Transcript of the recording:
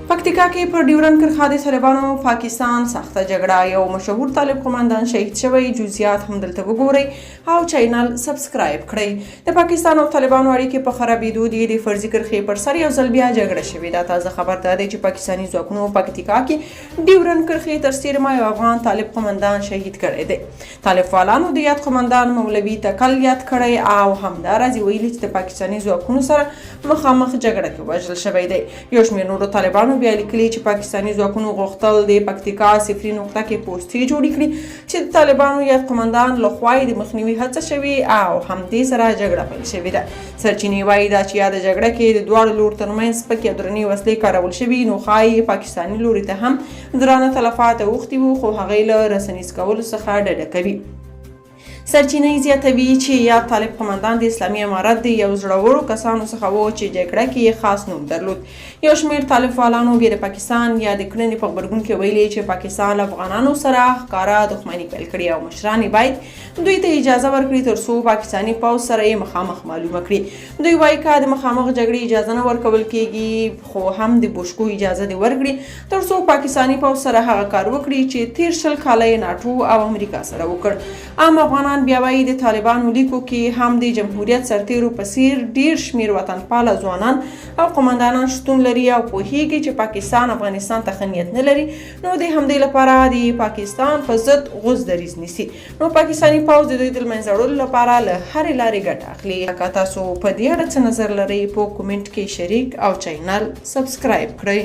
پکتیکا کې پر ډیورنډ کرښه د طالبانو پاکستان سخته جګړه، یو مشهور طالب قومندان شهید شوی. جزئیات هم دلته وګورئ او چینل سبسکرایب کړئ. د پاکستان او طالبانو اړیکې په خرابېدو دي. د فرضي کرښې پر سر یو ځل بیا جګړه شوې ده. تازه خبر دا دی چې پاکستاني ځواکونو پکتیکا کې ډیورنډ کرښې تر څیرمه یو افغان طالب قومندان شهید کړی دی. طالب فعالانو د یاد قومندان مولوي تکل یاد کړی او همداراز ویلي چې د پاکستاني ځواکونو سره مخامخ جګړه کې وژل شوی دی. یو شمېر نورو طالبانو بیا لیکلي چې پاکستاني ځواکونو غوښتل د پکتیکا صفري نقطه کې پوستې جوړې کړي چې د طالبانو یاد قومندان لخوا یې د مخنیوي هڅه شوې او همدې سره جګړه پیل شوې ده. سرچینې وایي دا چې یاده جګړه کې د دواړو لورو ترمنځ سپکې او درنې وسلې کارول شوي، نو ښایي پاکستاني لوري ته هم درانه تلفات اوښتي وو، خو هغې له رسنیز کولو څخه ډډه کوي. سرچینې زیاتوي چې یاد طالب قومندان د اسلامي امارت د یو زړورو کسانو څخه و چې جګړه کې یې خاص نوم درلود. یو شمېر طالب فعالانو بیا د پاکستان یا د کړنې په غبرګون کې ویلي چې پاکستان له افغانانو سره ښکاره دښمني پیل کړې او مشران یې باید دوی ته اجازه ورکړي تر څو پاکستاني پوځ سره یې مخامخ معلومه کړي. دوی وایي که د مخامخ جګړې اجازه نه ورکول کېږي، خو هم د بوشکو اجازه دې ورکړي تر څو پاکستاني پوځ سره هغه کار وکړي چې تیر 20 کاله یې ناټو او امریکا سره وکړ. عام افغانان بیا وایي د طالبانو لیکو کې هم د جمهوریت سرتیرو په څیر ډیر شمیر وطنپاله ځوانان او قومندانان شتون لري او پوهیږي چې پاکستان افغانستان ته ښه نیت نه لري، نو د همدې لپاره د پاکستان په ضد غوڅ دریځ نیسي. نو پاکستاني پوځ د دوی د له منځه وړلو لپاره له هرې لارې ګټه اخلي. که تاسو په دې اړه څه نظر لرئ په کومنټ کې شریک او چینل سبسکرایب کړئ.